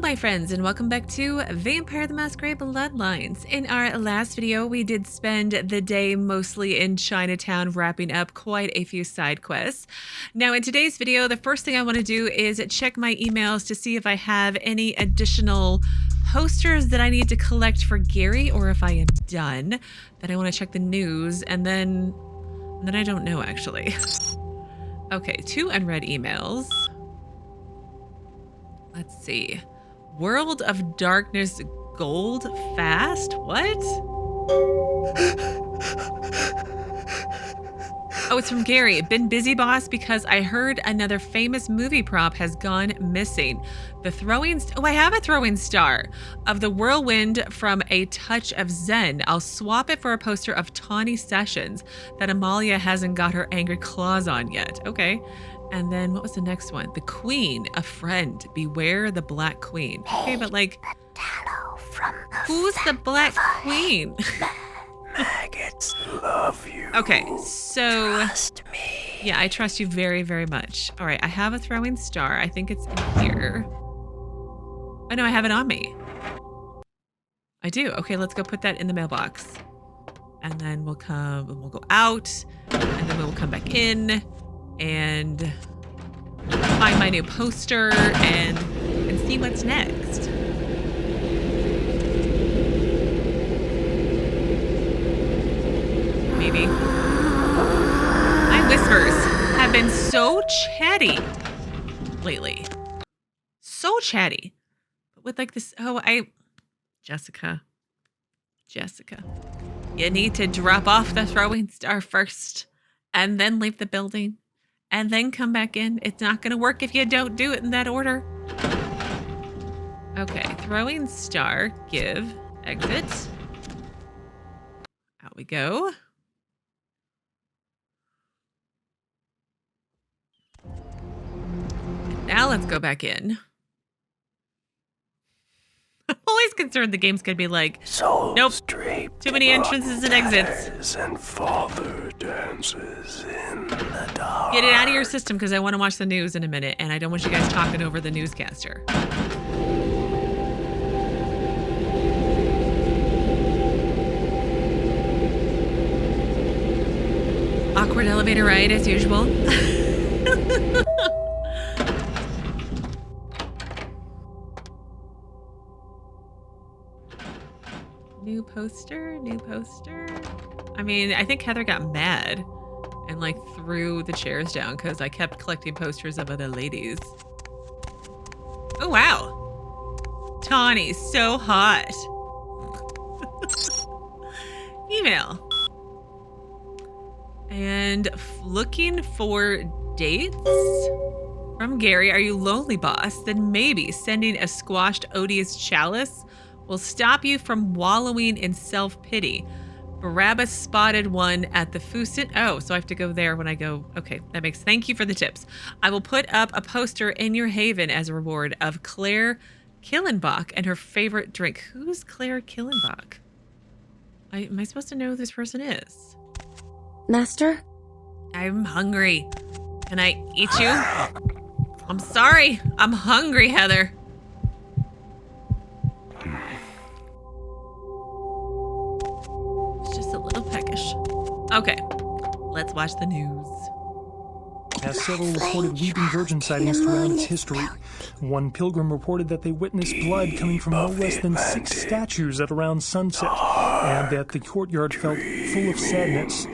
my friends, and welcome back to Vampire the Masquerade Bloodlines. In our last video, we did spend the day mostly in Chinatown wrapping up quite a few side quests. Now in today's video, the first thing I want to do is check my emails to see if I have any additional posters that I need to collect for Gary, or if I am done. Then I want to check the news, and then I don't know actually. Okay, 2 unread emails. Let's see. World of Darkness Gold Fast? What? Oh, it's from Gary. Been busy, boss, because I heard another famous movie prop has gone missing. The throwing... Oh, I have a throwing star of the whirlwind from A Touch of Zen. I'll swap it for a poster of Tawny Sessions that Amalia hasn't got her angry claws on yet. Okay. And then what was the next one? The Queen, a friend. Beware the Black Queen. Okay, but like, who's the Black Queen? Maggots love you. Okay, so Trust me. Yeah, I trust you very, very much. All right, I have a throwing star. I think it's in here. Oh no, I have it on me. I do. Okay, let's go put that in the mailbox. And then we'll go out, and then we'll come back in and find my new poster and see what's next. Maybe. My whispers have been so chatty lately. So chatty. But with like this, Jesika, you need to drop off the throwing star first and then leave the building. And then come back in. It's not going to work if you don't do it in that order. Okay, throwing star, give, exit. Out we go. And now let's go back in. I'm always concerned the game's going to be like, nope, too many entrances and exits. And father dances in the dark. Get it out of your system because I want to watch the news in a minute and I don't want you guys talking over the newscaster. Awkward elevator ride as usual. New poster. I mean, I think Heather got mad and like threw the chairs down because I kept collecting posters of other ladies. Oh, wow. Tawny, so hot. Email. And looking for dates from Gary. Are you lonely, boss? Then maybe sending a squashed odious chalice will stop you from wallowing in self-pity. Barabas spotted one at the Fusit. Oh, so I have to go there when I go. Okay, thank you for the tips. I will put up a poster in your haven as a reward of Claire Killenbach and her favorite drink. Who's Claire Killenbach? Am I supposed to know who this person is? Master? I'm hungry. Can I eat you? I'm sorry. I'm hungry, Heather. It's just a little peckish. Okay, let's watch the news. Has several reported weeping virgin sightings throughout its history. One pilgrim reported that they witnessed blood coming from no less than 6 statues at around sunset, and that the courtyard felt full of sadness.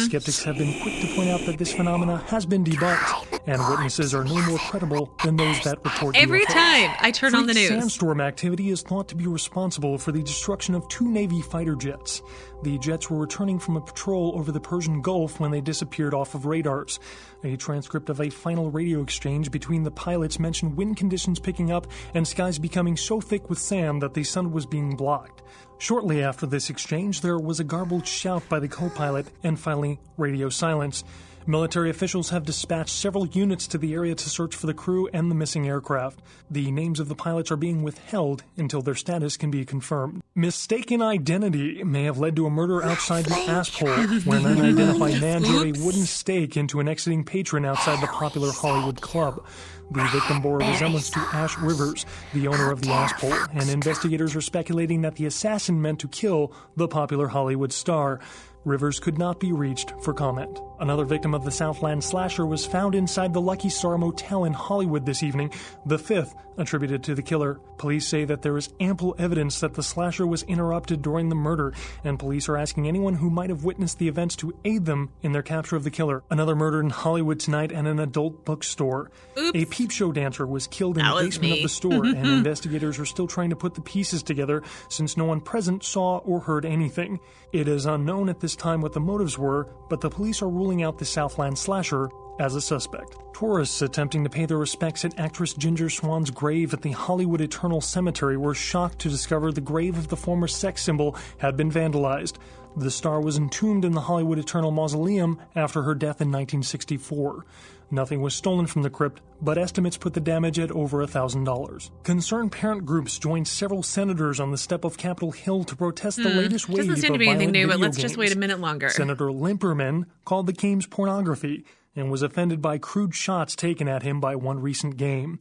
Skeptics have been quick to point out that this phenomena has been debunked, and witnesses are no more credible than those that report Every UFOs. time I turn on the news. Sandstorm activity is thought to be responsible for the destruction of 2 Navy fighter jets. The jets were returning from a patrol over the Persian Gulf when they disappeared off of radars. A transcript of a final radio exchange between the pilots mentioned wind conditions picking up and skies becoming so thick with sand that the sun was being blocked. Shortly after this exchange, there was a garbled shout by the co-pilot and finally radio silence. Military officials have dispatched several units to the area to search for the crew and the missing aircraft. The names of the pilots are being withheld until their status can be confirmed. Mistaken identity may have led to a murder outside the asshole when an unidentified man drove a wooden stake into an exiting patron outside the popular Hollywood club. The victim bore a resemblance to Ash Rivers, the owner of the ass pole, and investigators are speculating that the assassin meant to kill the popular Hollywood star. Rivers could not be reached for comment. Another victim of the Southland slasher was found inside the Lucky Star Motel in Hollywood this evening, the fifth attributed to the killer. Police say that there is ample evidence that the slasher was interrupted during the murder, and police are asking anyone who might have witnessed the events to aid them in their capture of the killer. Another murder in Hollywood tonight at an adult bookstore. Oops. A peep show dancer was killed in the basement of the store, and investigators are still trying to put the pieces together since no one present saw or heard anything. It is unknown at this time what the motives were, but the police are ruling out the Southland slasher as a suspect. Tourists attempting to pay their respects at actress Ginger Swan's grave at the Hollywood Eternal Cemetery were shocked to discover the grave of the former sex symbol had been vandalized. The star was entombed in the Hollywood Eternal Mausoleum after her death in 1964. Nothing was stolen from the crypt, but estimates put the damage at over $1,000. Concerned parent groups joined several senators on the step of Capitol Hill to protest the latest wave of Doesn't seem to be violent anything new, but video let's just wait a games. minute longer. Senator Limperman called the games pornography and was offended by crude shots taken at him by one recent game.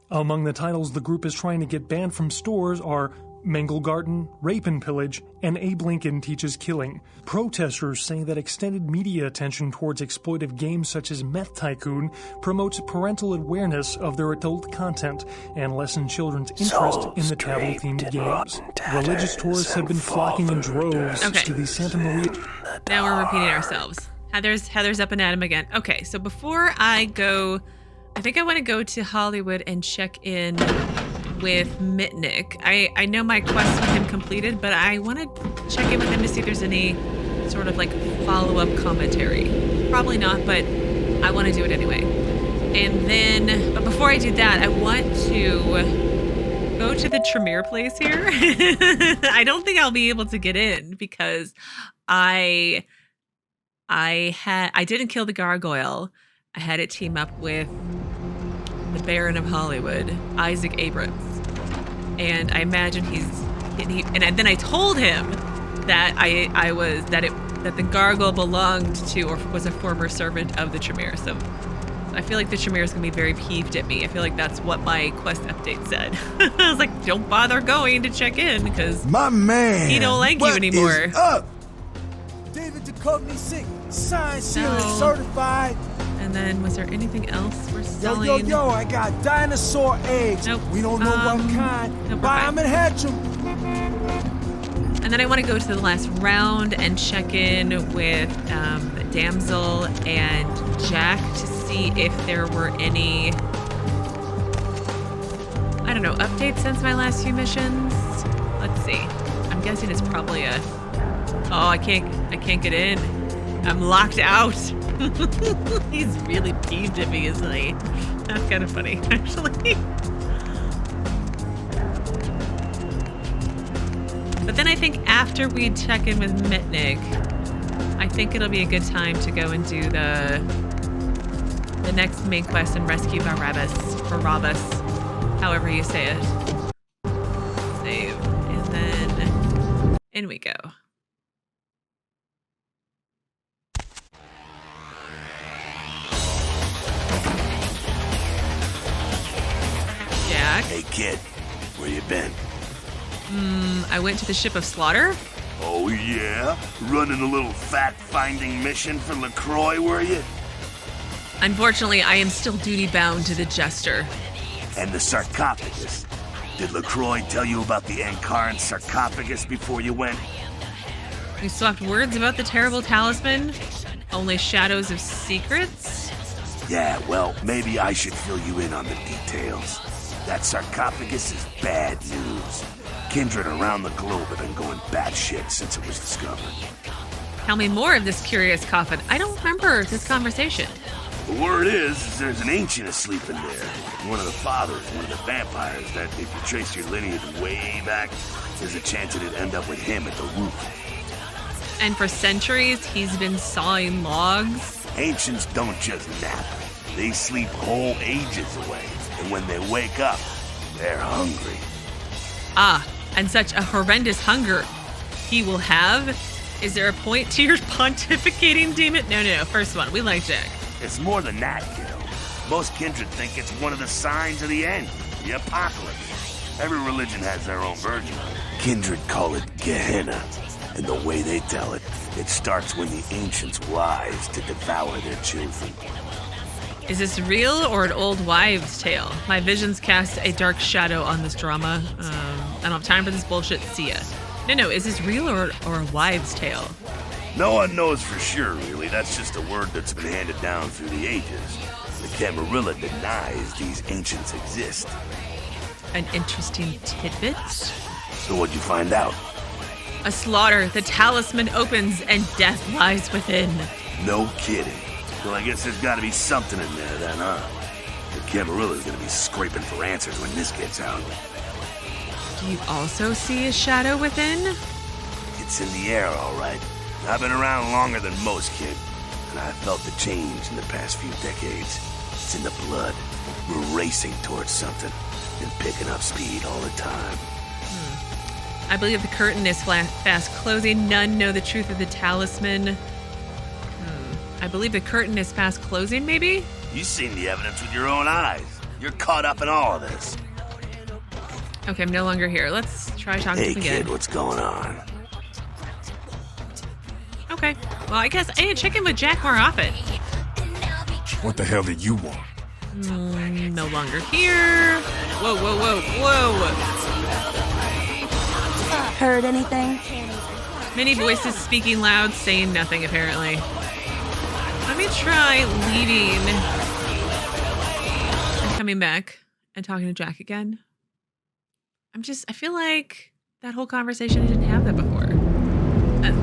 Among the titles the group is trying to get banned from stores are Mangle Garden, Rape and Pillage, and Abe Lincoln Teaches Killing. Protesters say that extended media attention towards exploitive games such as Meth Tycoon promotes parental awareness of their adult content and lessens children's interest in the taboo-themed games. Religious tourists have been flocking in droves to the Santa Maria. Now we're repeating ourselves. Heather's up and at him again. Okay, so before I go, I think I want to go to Hollywood and check in with Mitnik. I know my quest with him completed, but I want to check in with him to see if there's any sort of like follow-up commentary. Probably not, but I want to do it anyway. And then, but before I do that, I want to go to the Tremere place here. I don't think I'll be able to get in because I didn't kill the gargoyle. I had it team up with the Baron of Hollywood, Isaac Abrams. And I imagine and then I told him that that the gargoyle belonged to or was a former servant of the Tremere. So I feel like the Tremere is going to be very peeved at me. I feel like that's what my quest update said. I was like, don't bother going to check in because my man, he don't like you anymore. Is up? David Duchovny sick, signed, sealed, and certified. And then, was there anything else we're selling? Yo, I got dinosaur eggs. Nope. We don't know what kind. Nope, Buy them and hatch them. And then I want to go to the last round and check in with Damsel and Jack to see if there were any, I don't know, updates since my last few missions. Let's see. I'm guessing it's probably I can't get in. I'm locked out. He's really peeved at me, isn't he? That's kind of funny, actually. But then I think after we check in with Mitnik, I think it'll be a good time to go and do the next main quest and rescue Barabas, however you say it. Save. And then in we go. Hey kid, where you been? I went to the Ship of Slaughter. Oh yeah? Running a little fact-finding mission for LaCroix, were you? Unfortunately, I am still duty-bound to the Jester. And the sarcophagus. Did LaCroix tell you about the Ankaran sarcophagus before you went? We swapped words about the terrible talisman. Only shadows of secrets. Yeah, well, maybe I should fill you in on the details. That sarcophagus is bad news. Kindred around the globe have been going batshit since it was discovered. Tell me more of this curious coffin. I don't remember this conversation. The word is there's an ancient asleep in there. One of the fathers, one of the vampires, that if you trace your lineage way back, there's a chance it'd end up with him at the root. And for centuries, he's been sawing logs. Ancients don't just nap. They sleep whole ages away. And when they wake up, they're hungry. Ah, and such a horrendous hunger he will have. Is there a point to your pontificating, demon? No. First one. We like Jack. It's more than that, kiddo. Most kindred think it's one of the signs of the end, the apocalypse. Every religion has their own version. Kindred call it Gehenna, and the way they tell it, it starts when the ancients rise to devour their children. Is this real or an old wives' tale? My visions cast a dark shadow on this drama. I don't have time for this bullshit. See ya. No, is this real or a wives' tale? No one knows for sure, really. That's just a word that's been handed down through the ages. The Camarilla denies these ancients exist. An interesting tidbit. So what'd you find out? A slaughter. The talisman opens and death lies within. No kidding. Well, I guess there's gotta be something in there then, huh? The Camarilla's gonna be scraping for answers when this gets out. Do you also see a shadow within? It's in the air, all right. I've been around longer than most, kid, and I've felt the change in the past few decades. It's in the blood. We're racing towards something and picking up speed all the time. I believe the curtain is fast closing. None know the truth of the talisman. I believe the curtain is fast closing, maybe? You've seen the evidence with your own eyes. You're caught up in all of this. Okay, I'm no longer here. Let's try talking to him again. Hey, kid, what's going on? Okay. Well, I guess I need to check in with Jack more often. What the hell did you want? No longer here. Whoa. Heard anything? Many voices speaking loud, saying nothing, apparently. Let me try leaving and coming back and talking to Jack again. I feel like that whole conversation, I didn't have that before.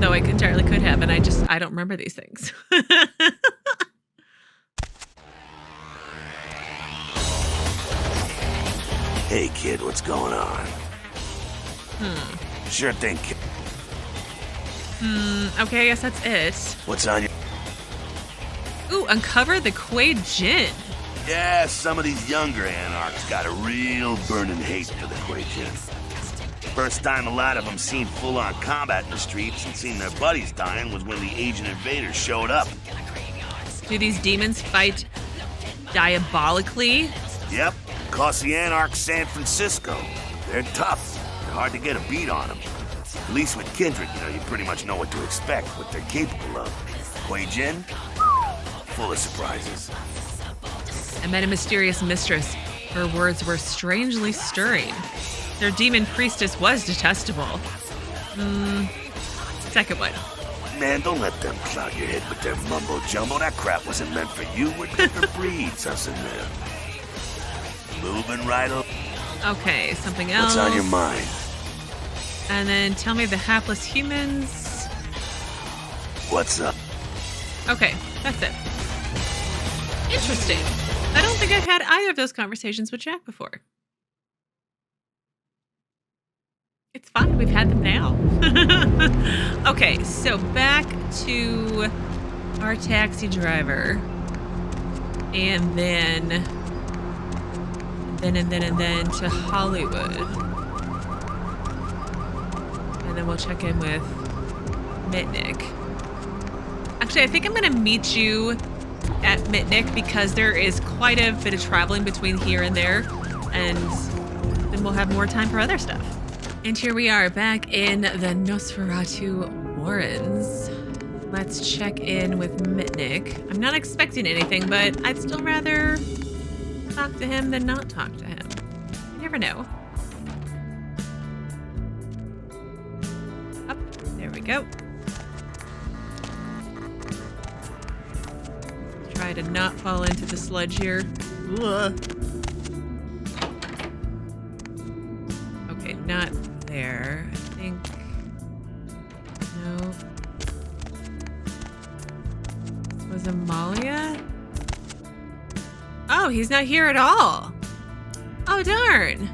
Though I entirely could have, and I don't remember these things. Hey, kid, what's going on? Sure thing, kid. Okay, I guess that's it. What's on your... Ooh, uncover the kuei-jin. Yeah, some of these younger anarchs got a real burning hate for the kuei-jin. First time a lot of them seen full-on combat in the streets and seen their buddies dying was when the Asian invaders showed up. Do these demons fight diabolically? Yep, cost the anarchs San Francisco. They're tough. They're hard to get a beat on them. At least with Kindred, you pretty much know what to expect, what they're capable of. Kuei-jin? Full of surprises. I met a mysterious mistress. Her words were strangely stirring. Their demon priestess was detestable. Second one. Man, don't let them cloud your head with their mumbo-jumbo. That crap wasn't meant for you. We're different breeds, us and them. Moving right along. Okay, something else. What's on your mind? And then tell me the hapless humans. What's up? Okay, that's it. Interesting. I don't think I've had either of those conversations with Jack before. It's fine. We've had them now. Okay, so back to our taxi driver. And then to Hollywood. And then we'll check in with Mitnik. Actually, I think I'm going to meet you at Mitnik because there is quite a bit of traveling between here and there. And then we'll have more time for other stuff. And here we are back in the Nosferatu Warrens. Let's check in with Mitnik. I'm not expecting anything, but I'd still rather talk to him than not talk to him. You never know. Up, there we go. Try to not fall into the sludge here. Ugh. Okay, not there. I think. No. This was Amalia? Oh, he's not here at all. Oh, darn.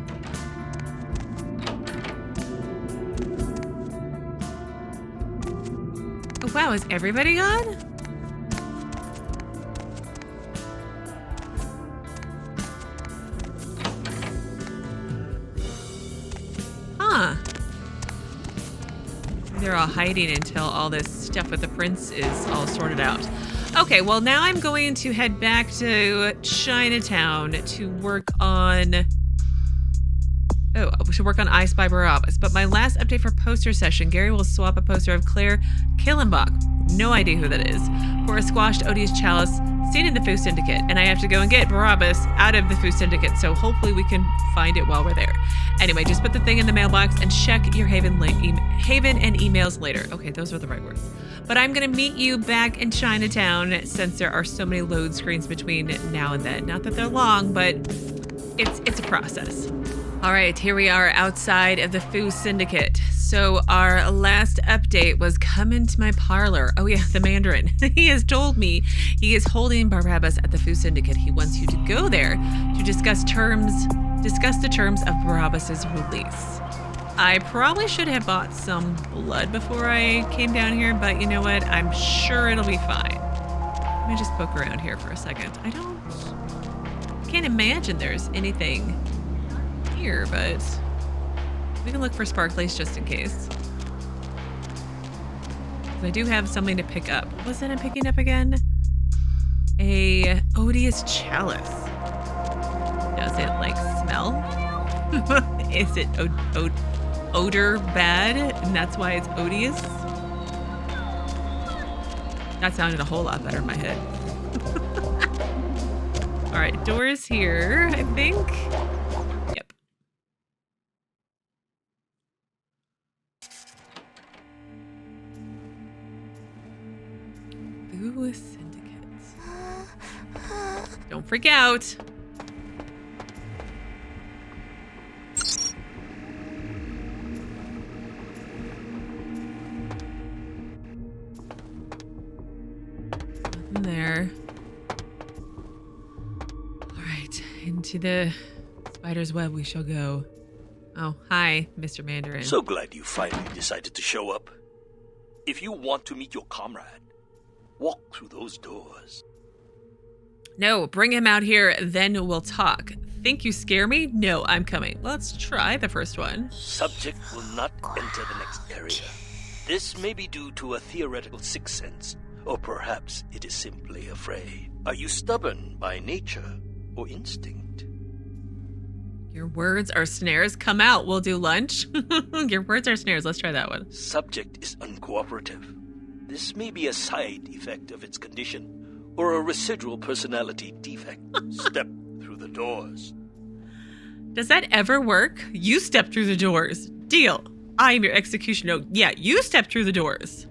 Oh, wow, is everybody gone? Huh. They're they're all hiding until all this stuff with the prince is all sorted out. Okay, well, now I'm going to head back to Chinatown to work on... Oh, we should work on I Spy Barabas. But my last update for poster session, Gary will swap a poster of Claire Killenbach, no idea who that is, for a squashed odious chalice seen in the Foo Syndicate. And I have to go and get Barabas out of the Foo Syndicate, so hopefully we can find it while we're there. Anyway, just put the thing in the mailbox and check your Haven and emails later. Okay, those are the right words. But I'm going to meet you back in Chinatown since there are so many load screens between now and then. Not that they're long, but it's a process. All right, here we are outside of the Foo Syndicate. So our last update was come into my parlor. Oh yeah, the Mandarin. He has told me he is holding Barabas at the Foo Syndicate. He wants you to go there to discuss the terms of Barabas's release. I probably should have bought some blood before I came down here, but you know what? I'm sure it'll be fine. Let me just poke around here for a second. I can't imagine there's anything here, but we can look for sparklies just in case. I do have something to pick up. What was that I'm picking up again? A odious chalice. Does it like smell? Is it odor bad and that's why it's odious? That sounded a whole lot better in my head. All right, doors here, I think. Yep. Foo Syndicate. Don't freak out. Nothing there. All right, into the spider's web we shall go. Oh, hi, Mr. Mandarin. So glad you finally decided to show up. If you want to meet your comrade, walk through those doors. No, bring him out here, then we'll talk. Think you scare me? No, I'm coming. Let's try the first one. Subject will not enter the next area. This may be due to a theoretical sixth sense, or perhaps it is simply afraid. Are you stubborn by nature or instinct? Your words are snares. Come out, we'll do lunch. Your words are snares. Let's try that one. Subject is uncooperative. This may be a side effect of its condition, or a residual personality defect. Step through the doors. Does that ever work? You step through the doors. Deal. I am your execution note. Yeah, you step through the doors.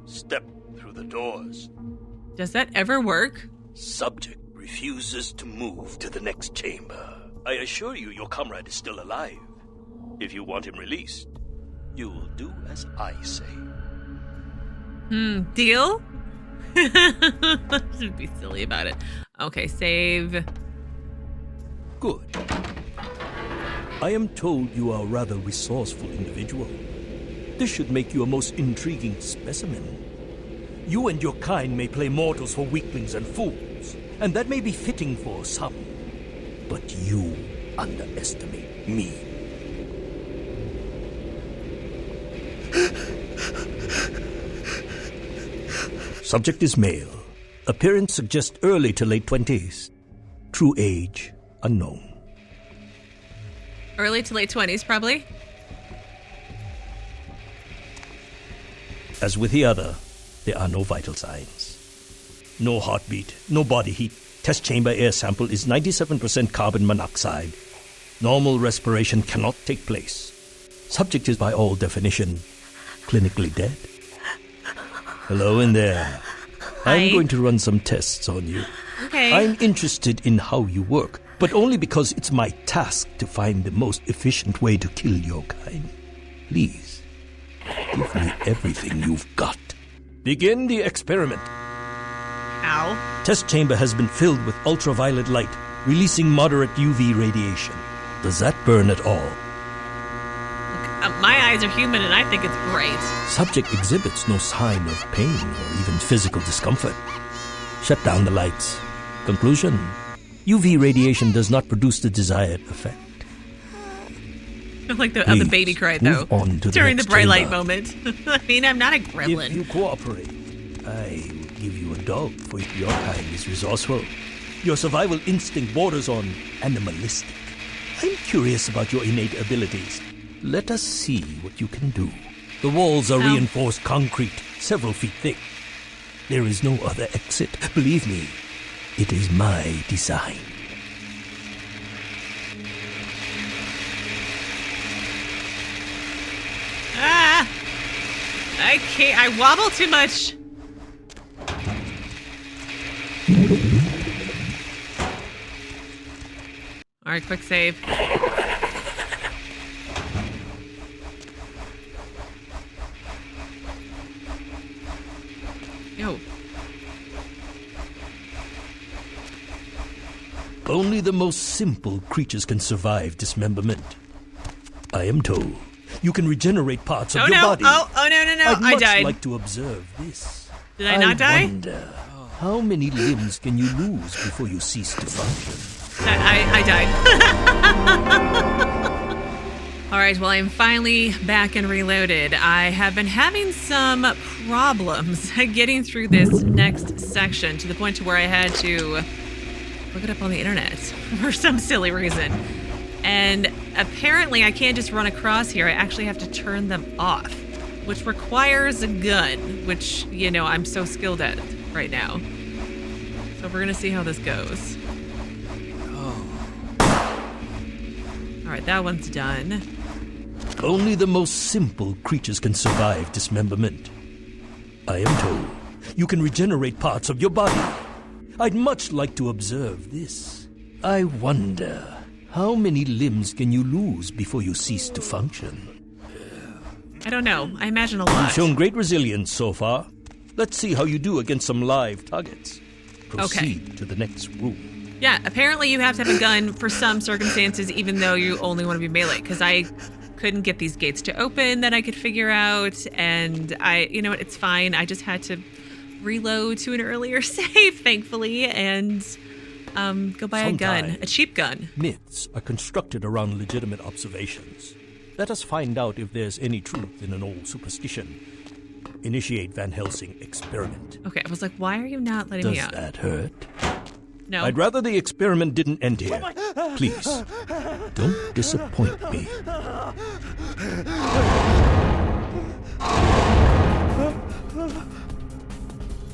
Step through the doors. Does that ever work? Subject refuses to move to the next chamber. I assure you your comrade is still alive. If you want him released, you will do as I say. Deal? Should be silly about it. Okay, save. Good. I am told you are a rather resourceful individual. This should make you a most intriguing specimen. You and your kind may play mortals for weaklings and fools, and that may be fitting for some. But you underestimate me. Subject is male. Appearance suggests early to late 20s. True age, unknown. Early to late 20s, probably. As with the other, there are no vital signs. No heartbeat, no body heat. Test chamber air sample is 97% carbon monoxide. Normal respiration cannot take place. Subject is by all definition clinically dead. Hello in there. Hi. I'm going to run some tests on you. Okay. I'm interested in how you work, but only because it's my task to find the most efficient way to kill your kind. Please, give me everything you've got. Begin the experiment. Ow. Test chamber has been filled with ultraviolet light, releasing moderate UV radiation. Does that burn at all? My eyes are human and I think it's great. Subject exhibits no sign of pain or even physical discomfort. Shut down the lights. Conclusion: UV radiation does not produce the desired effect. Like the Please, baby cry, move though, on to the during the next bright light chamber. moment. I mean, I'm not a gremlin. If you cooperate, I will give you a dog, for your kind is resourceful. Your survival instinct borders on animalistic. I'm curious about your innate abilities. Let us see what you can do. The walls are reinforced concrete, several feet thick. There is no other exit. Believe me, it is my design. Ah! I can't. I wobble too much. All right, quick save. Yo. Only the most simple creatures can survive dismemberment. I am told you can regenerate parts of your body. Oh, no. I'd I much died. like to observe this. Did I not die? I wonder, how many limbs can you lose before you cease to function? I died. All right, well, I'm finally back and reloaded. I have been having some problems getting through this next section to the point to where I had to look it up on the internet for some silly reason. And apparently I can't just run across here. I actually have to turn them off, which requires a gun, which, you know, I'm so skilled at right now. So we're going to see how this goes. All right, that one's done. Only the most simple creatures can survive dismemberment. I am told you can regenerate parts of your body. I'd much like to observe this. I wonder, how many limbs can you lose before you cease to function? I don't know. I imagine a You've lot. shown great resilience so far. Let's see how you do against some live targets. Proceed to the next room. Yeah, apparently you have to have a gun for some circumstances, even though you only want to be melee. Because I couldn't get these gates to open that I could figure out. And you know what, it's fine. I just had to reload to an earlier save, thankfully, and go buy a gun, a cheap gun. Myths are constructed around legitimate observations. Let us find out if there's any truth in an old superstition. Initiate Van Helsing experiment. Okay, I was like, why are you not letting me out? Does that hurt? No. I'd rather the experiment didn't end here. Please, don't disappoint me.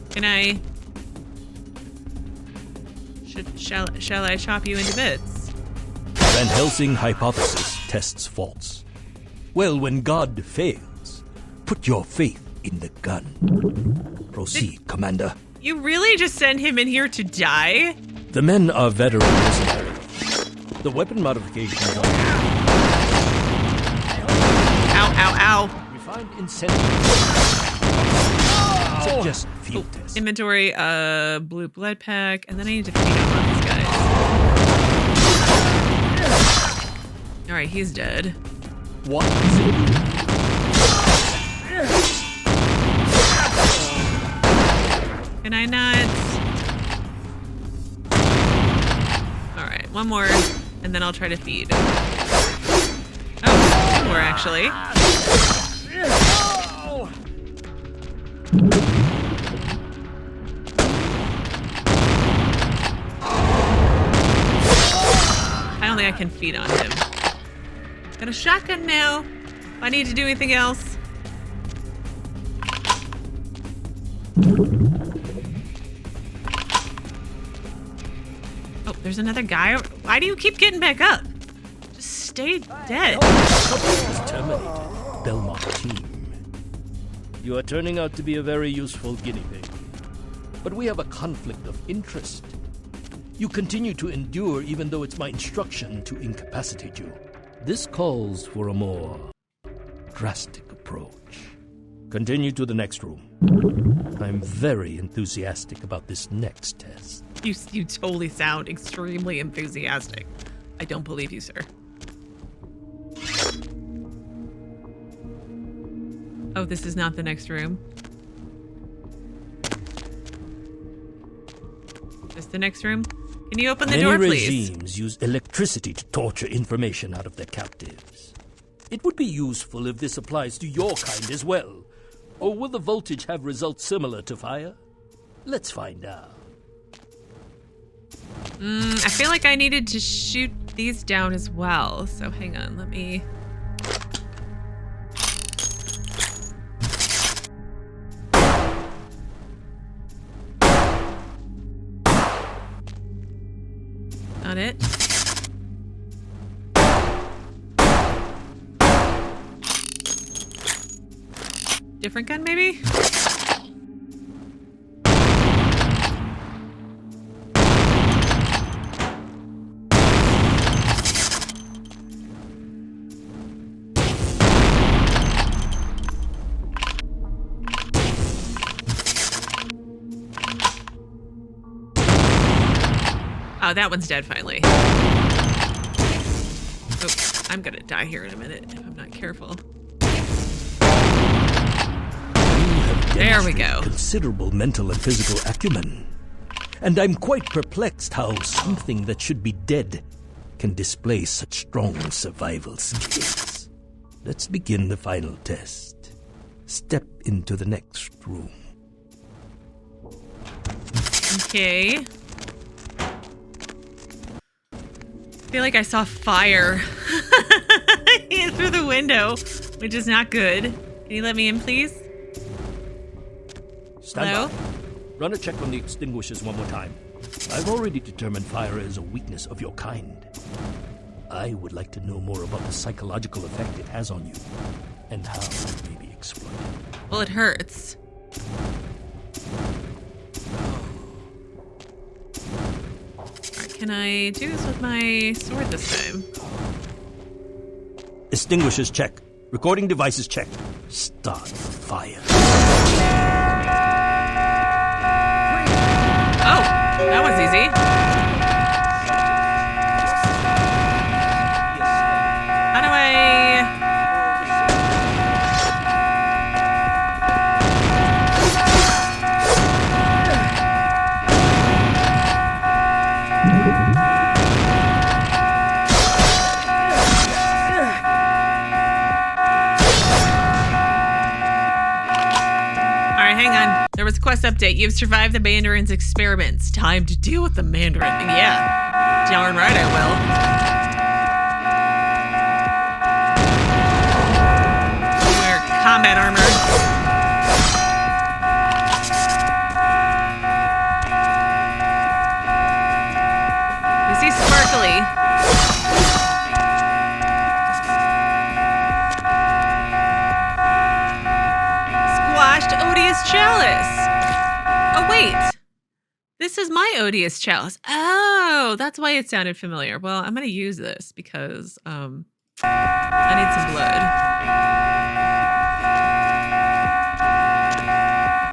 Can I... Shall I chop you into bits? Van Helsing hypothesis tests false. Well, when God fails, put your faith in the gun. Proceed, Commander. You really just send him in here to die? The men are veteran mercenaries. The weapon modifications are... Ow, ow, ow. Refined incentive. Suggest field test. Inventory, blue blood pack, and then I need to feed on these guys. Alright, he's dead. What is it? Can I not? Alright, one more, and then I'll try to feed. Oh, two more actually. I don't think I can feed on him. Got a shotgun now. If I need to do anything else. Oh, there's another guy. Why do you keep getting back up? Just stay dead. Terminated. Belmont team. You are turning out to be a very useful guinea pig. But we have a conflict of interest. You continue to endure even though it's my instruction to incapacitate you. This calls for a more drastic approach. Continue to the next room. I'm very enthusiastic about this next test. You totally sound extremely enthusiastic. I don't believe you, sir. Oh, this is not the next room. Is this the next room? Can you open the door, Many please? regimes use electricity to torture information out of their captives. It would be useful if this applies to your kind as well. Or will the voltage have results similar to fire? Let's find out. I feel like I needed to shoot these down as well. So hang on, let me... Not it. Different gun, maybe? Oh, that one's dead finally. Oh, I'm gonna die here in a minute if I'm not careful. There we go. Considerable mental and physical acumen. And I'm quite perplexed how something that should be dead can display such strong survival skills. Let's begin the final test. Step into the next room. Okay. I feel like I saw fire through the window, which is not good. Can you let me in, please? Stand Hello? by. Run a check on the extinguishers one more time. I've already determined fire is a weakness of your kind. I would like to know more about the psychological effect it has on you, and how it may be exploited. Well, it hurts. Alright, can I do this with my sword this time? Extinguishers check. Recording devices check. Start fire. Oh, that was easy. How do I... Hang on. There was a quest update. You've survived the Mandarin's experiments. Time to deal with the Mandarin. Yeah. Darn right I will. Wear combat armor. We see sparkly. Odious chalice. Oh, wait. This is my odious chalice. Oh, that's why it sounded familiar. Well, I'm going to use this because I need some blood.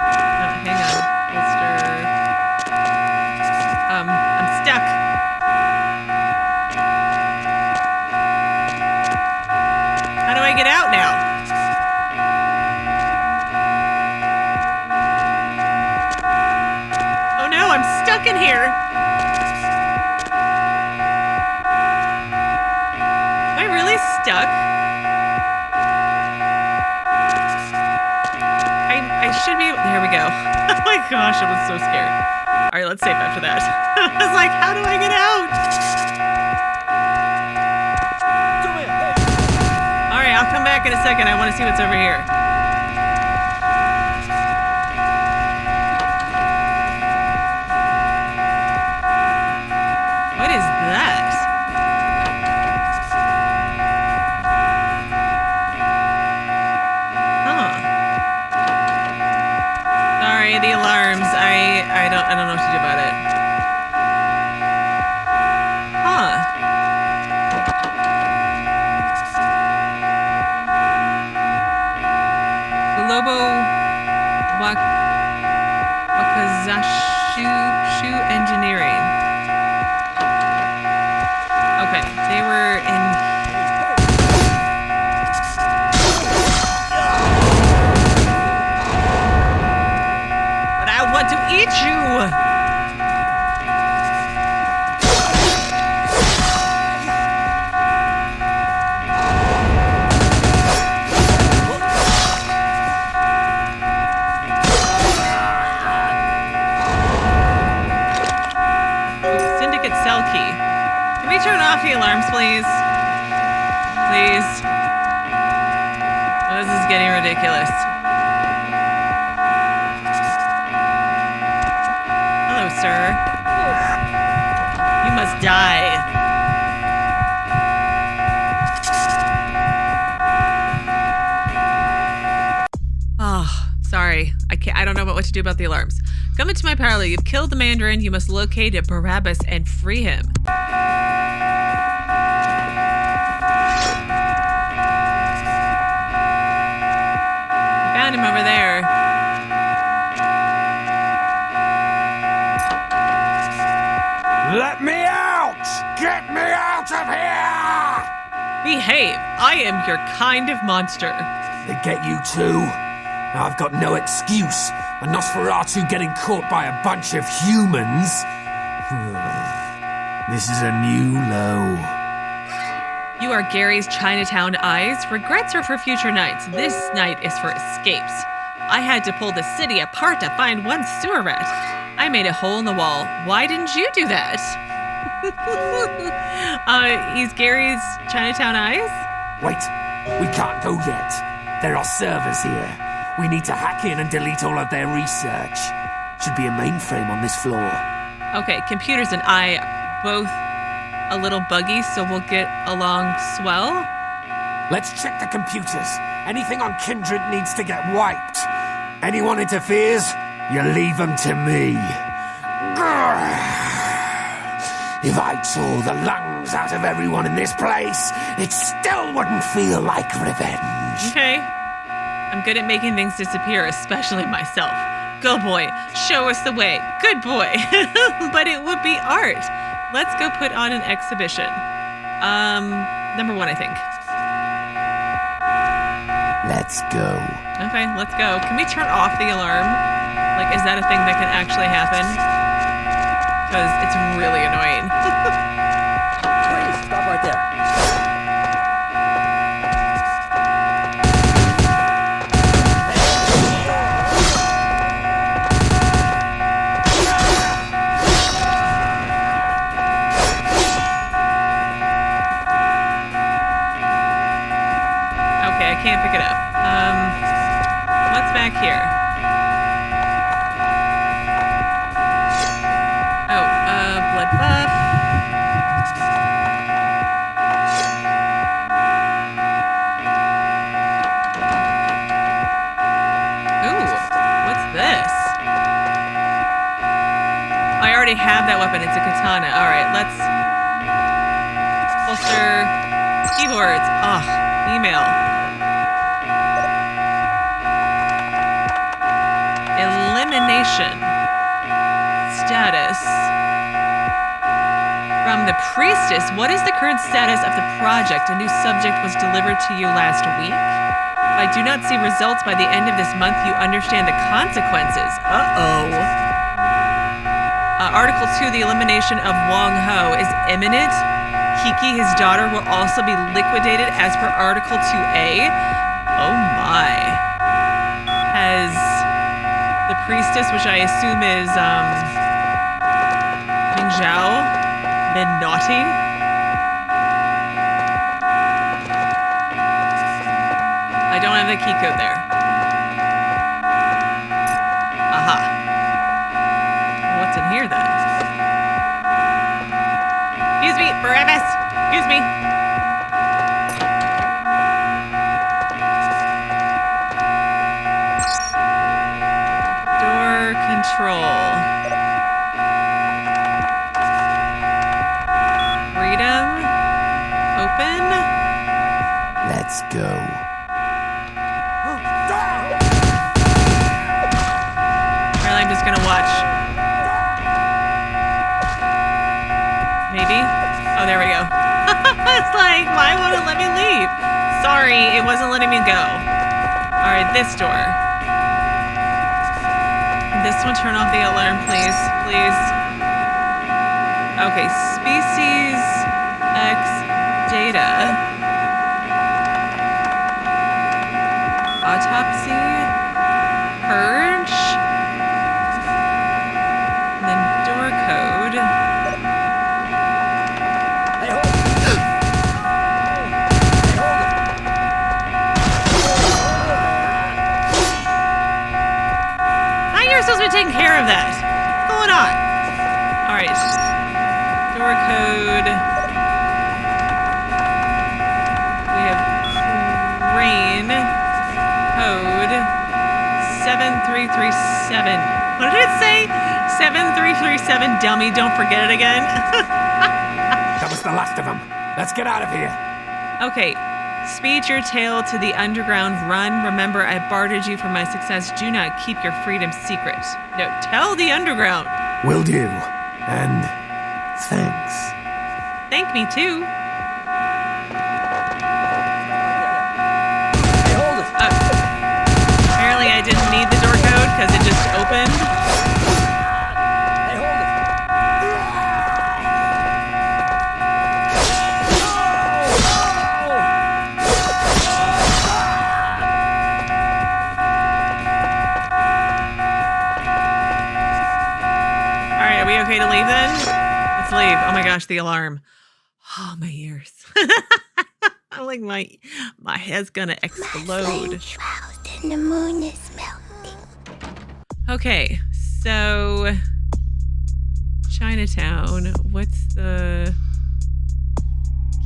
Oh, hang on. Holster. I'm stuck. How do I get out now? I'm stuck in here. Am I really stuck? I should be. There we go. Oh my gosh, I was so scared. All right, let's save after that. I was like, how do I get out? All right, I'll come back in a second. I want to see what's over here. What is that? Huh. Sorry, the alarms. I don't know what to do about it. Huh. Lobo Wakazashu Engineering. Okay, they were in... But I want to eat you! turn off the alarms, please? Please. Oh, this is getting ridiculous. Hello, sir. You must die. Oh, sorry. I don't know what to do about the alarms. Come into my parlor. You've killed the Mandarin. You must locate Barabas and free him. Found him over there. Let me out! Get me out of here! Behave. I am your kind of monster. They get you too. I've got no excuse. A Nosferatu getting caught by a bunch of humans. This is a new low. You are Gary's Chinatown eyes. Regrets are for future nights. This night is for escapes. I had to pull the city apart to find one sewer rat. I made a hole in the wall. Why didn't you do that? He's Gary's Chinatown eyes? Wait, we can't go yet. There are servers here. We need to hack in and delete all of their research. Should be a mainframe on this floor. Okay, computers and I are both a little buggy, so we'll get along swell. Let's check the computers. Anything on Kindred needs to get wiped. Anyone interferes, you leave them to me. If I tore the lungs out of everyone in this place, it still wouldn't feel like revenge. Okay. I'm good at making things disappear, especially myself. Go, boy. Show us the way. Good boy. But it would be art. Let's go put on an exhibition. Number 1, I think. Let's go. Okay, let's go. Can we turn off the alarm? Like, is that a thing that can actually happen? Because it's really annoying. Please, stop right there. Can't pick it up. What's back here? Oh, blood buff. Ooh, what's this? I already have that weapon. It's a katana. All right, let's holster keyboards. Email. Elimination status from the priestess. What is the current status of the project? A new subject was delivered to you last week. If I do not see results by the end of this month, you understand the consequences. Article 2, the elimination of Wong Ho is imminent. Kiki, his daughter, will also be liquidated as per Article 2A. Oh my. Has the priestess, which I assume is Ming Zhao, been naughty? I don't have the key code there. Aha. What's in here then? Excuse me, Barabas. Excuse me. Control. Freedom. Open. Let's go. Really, I'm just gonna watch. Maybe? Oh, there we go. It's like, why won't it let me leave? Sorry, it wasn't letting me go. Alright, this door. This one, turn off the alarm, please. Please. Okay, species X data. Autopsy. Purge. And then door code. Hey, hold was supposed to be taking care of that. What's going on? All right. Door code. We have rain code 7337. What did it say? 7337, dummy. Don't forget it again. That was the last of them. Let's get out of here. Okay. Speed your tail to the underground run. Remember, I bartered you for my success. Do not keep your freedom secret. No, tell the underground. Will do. And thanks. Thank me, too. Hey, hold it. Apparently I didn't need the door code because it just opened. Hey, hold it. All right, are we okay to leave then? Let's leave. Oh my gosh, the alarm. Oh, my ears. I'm like, my head's gonna explode. And the moon is melting. Okay, so Chinatown. What's the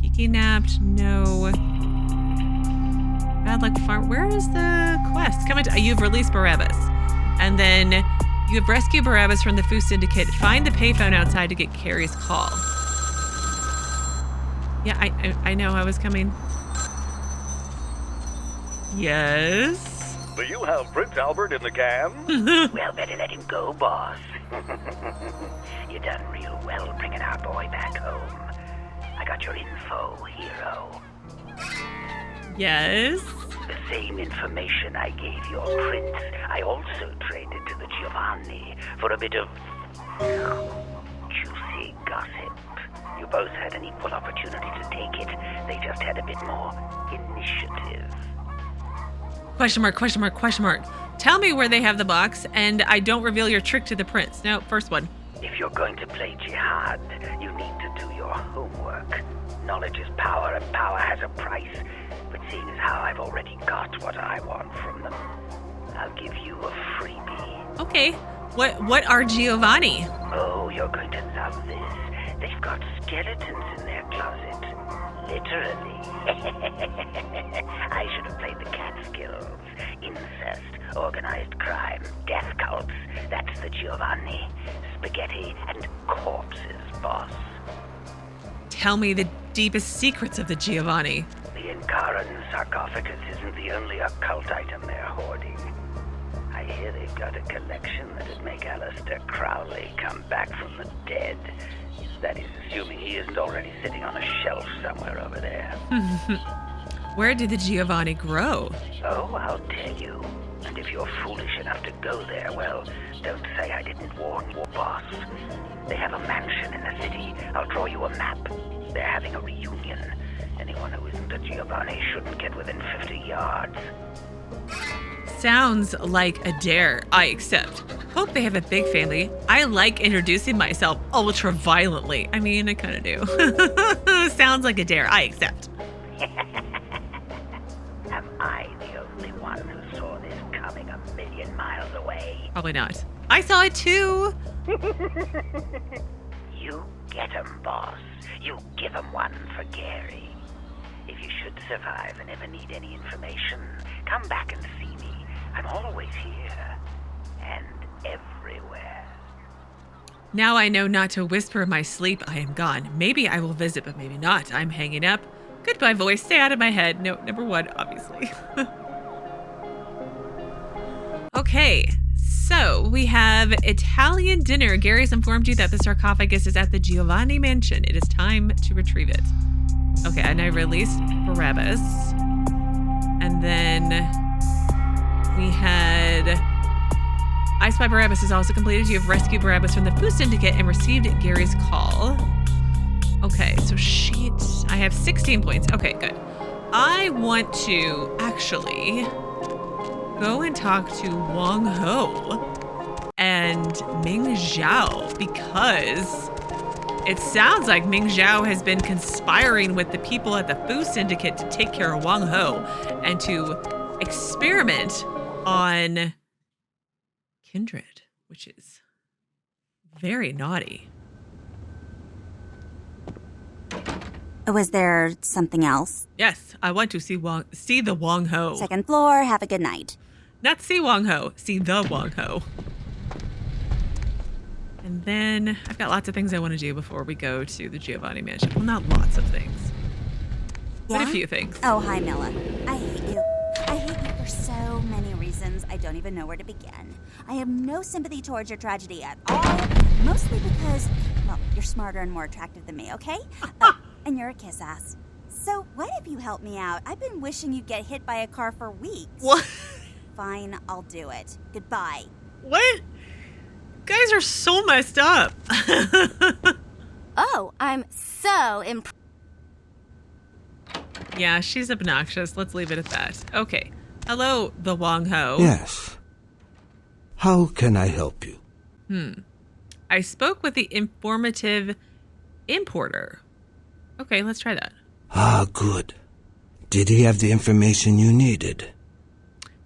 Kiki napped? No. Bad luck farm. Where is the quest? You've released Barabas, and then you have rescued Barabas from the Fu Syndicate. Find the payphone outside to get Carrie's call. Yeah, I know I was coming. Yes. Do you have Prince Albert in the can? Well, better let him go, boss. You done real well bringing our boy back home. I got your info, hero. Yes. The same information I gave your prince, I also traded to the Giovanni for a bit of juicy gossip. You both had an equal opportunity to take it. They just had a bit more initiative. Question mark, question mark, question mark. Tell me where they have the box, and I don't reveal your trick to the prince. No, first one. If you're going to play jihad, you need to do your homework. Knowledge is power, and power has a price. But seeing as how I've already got what I want from them, I'll give you a freebie. Okay. What are Giovanni? Oh, you're going to love this. They've got skeletons in their closet. Literally. I should have played the Catskills. Incest, organized crime, death cults. That's the Giovanni. Spaghetti and corpses, boss. Tell me the deepest secrets of the Giovanni. The Incaran sarcophagus isn't the only occult item they're hoarding. I hear they've got a collection that'd make Aleister Crowley come back from the dead. That is, assuming he isn't already sitting on a shelf somewhere over there. Where did the Giovanni grow? Oh, I'll tell you. And if you're foolish enough to go there, well, don't say I didn't warn your boss. They have a mansion in the city. I'll draw you a map. They're having a reunion. Anyone who isn't a Giovanni shouldn't get within 50 yards. Sounds like a dare. I accept. Hope they have a big family. I like introducing myself ultra violently. I mean, I kind of do. Sounds like a dare. I accept. Am I the only one who saw this coming a million miles away? Probably not. I saw it too. You get 'em, boss. You give 'em one for Gary. If you should survive and ever need any information, come back and see me. I'm always here. And everywhere. Now I know not to whisper in my sleep I am gone. Maybe I will visit, but maybe not. I'm hanging up. Goodbye, voice. Stay out of my head. No, number one, obviously. Okay, so we have Italian dinner. Gary's informed you that the sarcophagus is at the Giovanni mansion. It is time to retrieve it. Okay, and I released Barabas. And then we had I Spy Barabas is also completed. You have rescued Barabas from the Fu Syndicate and received Gary's call. Okay, so sheet. I have 16 points. Okay, good. I want to actually go and talk to Wong Ho and Ming Zhao because it sounds like Ming Zhao has been conspiring with the people at the Fu Syndicate to take care of Wong Ho and to experiment on Kindred. which is very naughty. Was there something else? Yes, I want to see the Wong Ho. Second floor, have a good night. Not see Wong Ho, see the Wong Ho. And then I've got lots of things I want to do before we go to the Giovanni mansion. Well, not lots of things, but a few things. Oh, hi, Milla. I hate you. I hate you for so many reasons. I don't even know where to begin. I have no sympathy towards your tragedy at all, mostly because, well, you're smarter and more attractive than me, okay? And you're a kiss ass. So what if you help me out? I've been wishing you'd get hit by a car for weeks. What? Fine, I'll do it. Goodbye. What? Guys are so messed up. Oh, I'm so impressed. Yeah, she's obnoxious. Let's leave it at that. Okay. Hello, the Wong Ho. Yes. How can I help you? I spoke with the informative importer. Okay, let's try that. Ah, good. Did he have the information you needed?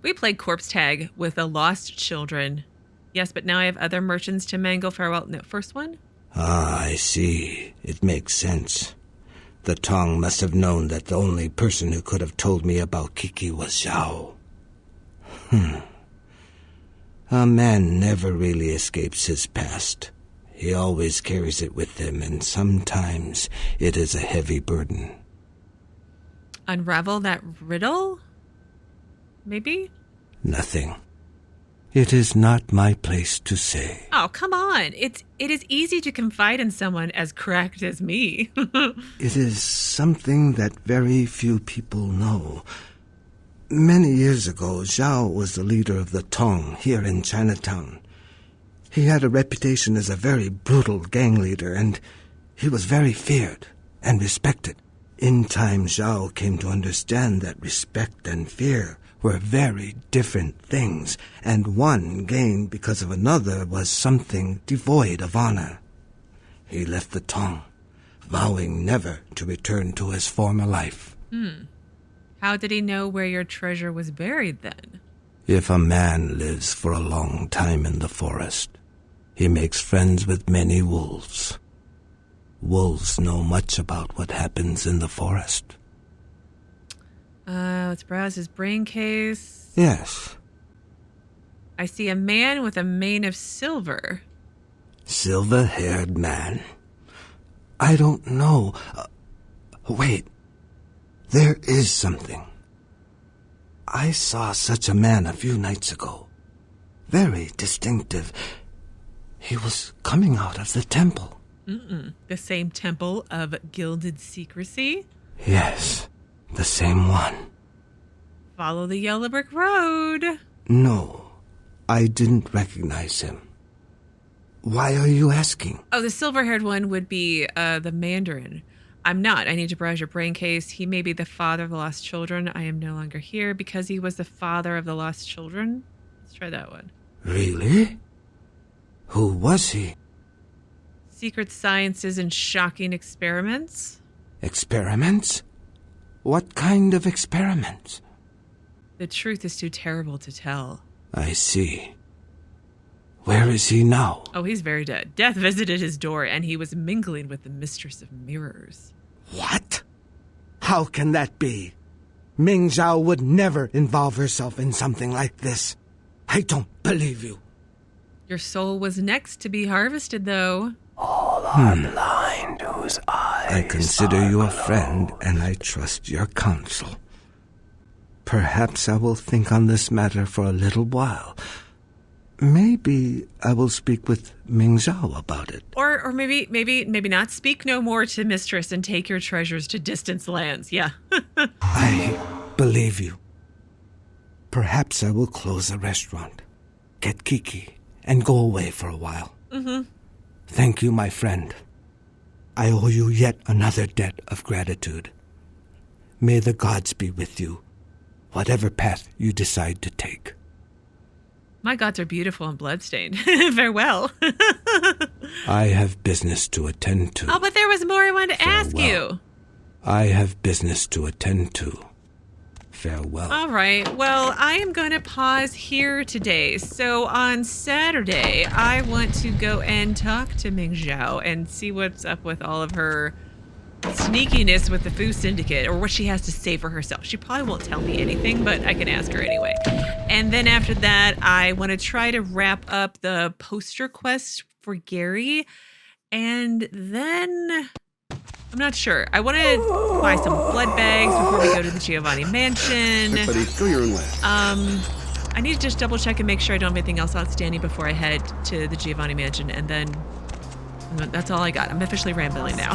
We played corpse tag with the lost children. Yes, but now I have other merchants to mangle. Farewell. No, first one? Ah, I see. It makes sense. The Tong must have known that the only person who could have told me about Kiki was Xiao. A man never really escapes his past. He always carries it with him, and sometimes it is a heavy burden. Unravel that riddle? Maybe? Nothing. It is not my place to say. Oh, come on. It is easy to confide in someone as cracked as me. It is something that very few people know. Many years ago, Zhao was the leader of the Tong here in Chinatown. He had a reputation as a very brutal gang leader, and he was very feared and respected. In time, Zhao came to understand that respect and fear were very different things, and one gained because of another was something devoid of honor. He left the Tong, vowing never to return to his former life. How did he know where your treasure was buried then? If a man lives for a long time in the forest, he makes friends with many wolves. Wolves know much about what happens in the forest. Let's browse his brain case. Yes. I see a man with a mane of silver. Silver-haired man? I don't know. Wait. There is something. I saw such a man a few nights ago. Very distinctive. He was coming out of the temple. The same temple of gilded secrecy? Yes, the same one. Follow the yellow brick road. No, I didn't recognize him. Why are you asking? Oh, the silver-haired one would be the Mandarin. I'm not. I need to browse your brain case. He may be the father of the lost children. I am no longer here because he was the father of the lost children. Let's try that one. Really? Who was he? Secret sciences and shocking experiments. Experiments? What kind of experiments? The truth is too terrible to tell. I see. Where is he now? Oh, he's very dead. Death visited his door, and he was mingling with the Mistress of Mirrors. What? How can that be? Ming Zhao would never involve herself in something like this. I don't believe you. Your soul was next to be harvested, though. All are blind whose eyes I consider you a friend, and I trust your counsel. Perhaps I will think on this matter for a little while. Maybe I will speak with Ming Zhao about it. Or maybe not. Speak no more to Mistress and take your treasures to distant lands. Yeah. I believe you. Perhaps I will close the restaurant, get Kiki, and go away for a while. Thank you, my friend. I owe you yet another debt of gratitude. May the gods be with you, whatever path you decide to take. My gods are beautiful and bloodstained. Farewell. I have business to attend to. Oh, but there was more I wanted to ask you. I have business to attend to. farewell. All right. Well, I am going to pause here today. So on Saturday, I want to go and talk to Ming Zhao and see what's up with all of her sneakiness with the Fu Syndicate, or what she has to say for herself. She probably won't tell me anything, but I can ask her anyway. And then after that, I want to try to wrap up the poster quest for Gary. And then I'm not sure. I want to buy some blood bags before we go to the Giovanni mansion. Hey, buddy, go your own way. I need to just double check and make sure I don't have anything else outstanding before I head to the Giovanni mansion, and then that's all I got. I'm officially rambling now.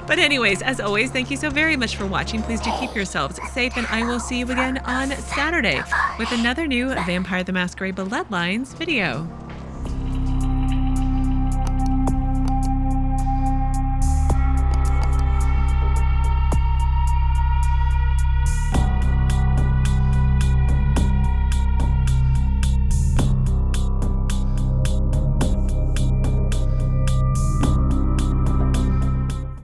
But anyways, as always, thank you so very much for watching. Please do keep yourselves safe, and I will see you again on Saturday with another new Vampire the Masquerade Bloodlines video.